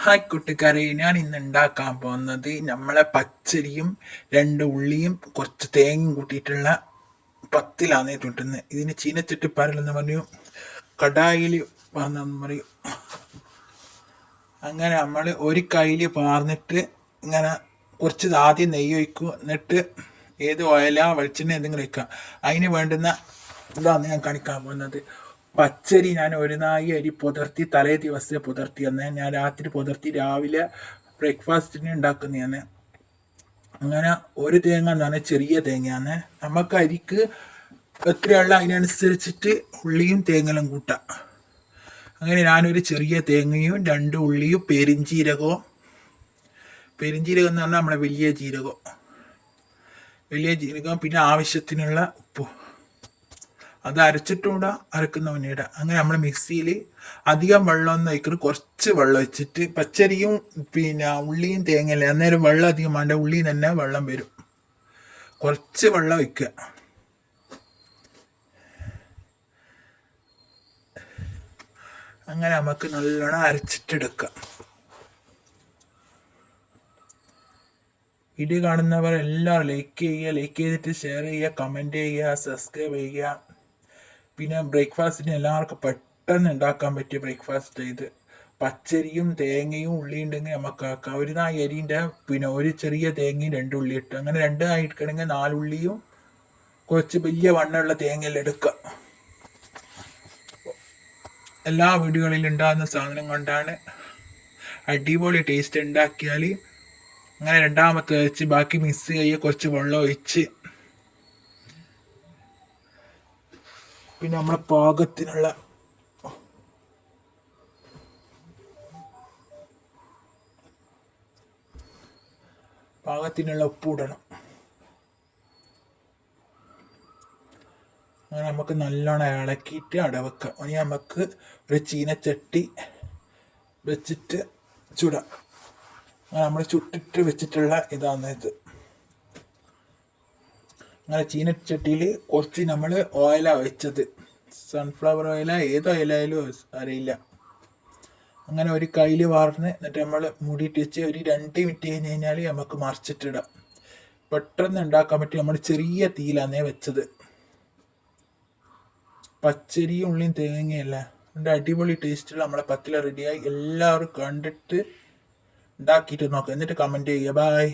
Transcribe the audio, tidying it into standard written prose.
Hi കൂട്ടുകാരെ, ഞാൻ ഇന്ന് ഉണ്ടാക്കാൻ പോകുന്നത് നമ്മളെ പച്ചരിയും 2 ഉള്ളിയും കുറച്ച് തേങ്ങയും കൂട്ടിയിട്ടുള്ള പത്തിലാണ് ചുട്ടുന്നത്. ഇതിന് ചീനച്ചട്ടിപ്പാരലെന്ന് പറഞ്ഞു, കടായിൽ പറഞ്ഞെന്ന് പറയും. അങ്ങനെ നമ്മൾ ഒരു കയ്യിൽ പാർന്നിട്ട് ഇങ്ങനെ കുറച്ച് ആദ്യം നെയ്യ് ഒഴിക്കും, എന്നിട്ട് ഏത് ഓയിലാ വെളിച്ചെണ്ണ എന്തെങ്കിലും ഒഴിക്കുക. അതിന് വേണ്ടുന്ന ഇതാണ് ഞാൻ കാണിക്കാൻ പോകുന്നത്. പച്ചരി ഞാൻ ഒരു നായി അരി പുതിർത്തി തലേ ദിവസം പുതിർത്തി തന്നെ ഞാൻ രാത്രി പുതിർത്തി രാവിലെ ബ്രേക്ക്ഫാസ്റ്റിന് ഉണ്ടാക്കുന്നതാണ്. അങ്ങനെ ഒരു തേങ്ങ എന്ന് പറഞ്ഞാൽ ചെറിയ തേങ്ങയാണ്. നമുക്ക് അരിക്ക് എത്രയുള്ള അതിനനുസരിച്ചിട്ട് ഉള്ളിയും തേങ്ങലും കൂട്ടാം. അങ്ങനെ ഞാനൊരു ചെറിയ തേങ്ങയും 2 ഉള്ളിയും പെരിഞ്ചീരകവും എന്ന് പറഞ്ഞാൽ നമ്മളെ വലിയ ജീരകം പിന്നെ ആവശ്യത്തിനുള്ള ഉപ്പും അത് അരച്ചിട്ടുകൂടാ, അരക്കുന്നവനിടാം. അങ്ങനെ നമ്മൾ മിക്സിയിൽ അധികം വെള്ളമൊന്നും ഒഴിക്കണം, കുറച്ച് വെള്ളം ഒഴിച്ചിട്ട് പച്ചരിയും ഉള്ളിയും തേങ്ങയല്ലേ, അന്നേരം വെള്ളം അധികം വേണ്ട, ഉള്ളിയിൽ തന്നെ വെള്ളം വരും. കുറച്ച് വെള്ളം ഒഴിക്കുക. അങ്ങനെ നമുക്ക് നല്ലോണം അരച്ചിട്ടെടുക്കാം. വീഡിയോ കാണുന്നവർ എല്ലാവരും ലൈക്ക് ചെയ്തിട്ട് ഷെയർ ചെയ്യുക, കമൻറ്റ് ചെയ്യുക, സബ്സ്ക്രൈബ് ചെയ്യുക. പിന്നെ ബ്രേക്ക്ഫാസ്റ്റിന് എല്ലാവർക്കും പെട്ടെന്ന് ഉണ്ടാക്കാൻ പറ്റിയ ബ്രേക്ക്ഫാസ്റ്റ് ഇത്. പച്ചരിയും തേങ്ങയും ഉള്ളി ഉണ്ടെങ്കിൽ നമുക്ക് ആക്കാം. ഒരു നായി അരിൻ്റെ ഒരു ചെറിയ തേങ്ങയും 2 ഉള്ളി ഇട്ട്, അങ്ങനെ 2 നായി എടുക്കണമെങ്കിൽ 4 ഉള്ളിയും കുറച്ച് വലിയ വണ്ണമുള്ള തേങ്ങയെല്ലാം എടുക്കുക. എല്ലാ വീടുകളിലും ഉണ്ടാകുന്ന സാധനം കൊണ്ടാണ് അടിപൊളി ടേസ്റ്റ്. ഉണ്ടാക്കിയാൽ അങ്ങനെ രണ്ടാമത്തെ വെച്ച് ബാക്കി മിക്സ് ചെയ്യുക, കുറച്ച് വെള്ളം ഒഴിച്ച് പിന്നെ നമ്മളെ പാകത്തിനുള്ള ഉപ്പ് ഇടണം. അങ്ങനെ നമുക്ക് നല്ലോണം ഇളക്കിയിട്ട് അടവെക്കാം. ഇനി നമുക്ക് ഒരു ചീനച്ചട്ടി വെച്ചിട്ട് ചുടാം. നമ്മൾ ചുട്ടിട്ട് വെച്ചിട്ടുള്ള ഇതാണ് ഇത്. അങ്ങനെ ചീനച്ചട്ടിയിൽ കുറച്ച് നമ്മൾ ഓയിലാണ് വെച്ചത്, സൺഫ്ലവർ ഓയിലാ ഏത് ഓയിലായാലും അറിയില്ല. അങ്ങനെ ഒരു കയ്യിൽ വാർന്ന് എന്നിട്ട് നമ്മൾ മൂടിയിട്ട് വെച്ച് ഒരു 2 മിനിറ്റ് കഴിഞ്ഞ് കഴിഞ്ഞാൽ നമുക്ക് മറിച്ചിട്ടിടാം. പെട്ടെന്ന് ഉണ്ടാക്കാൻ പറ്റും. നമ്മൾ ചെറിയ തീയിലാന്നേ വെച്ചത്. പച്ചരിയും ഉള്ളിയും തേങ്ങയല്ല, അതിൻ്റെ അടിപൊളി ടേസ്റ്റുള്ള നമ്മളെ പത്തില റെഡിയായി. എല്ലാവരും കണ്ടിട്ട് ഉണ്ടാക്കിയിട്ട് നോക്കുക, എന്നിട്ട് കമൻറ്റ് ചെയ്യുക. ബൈ.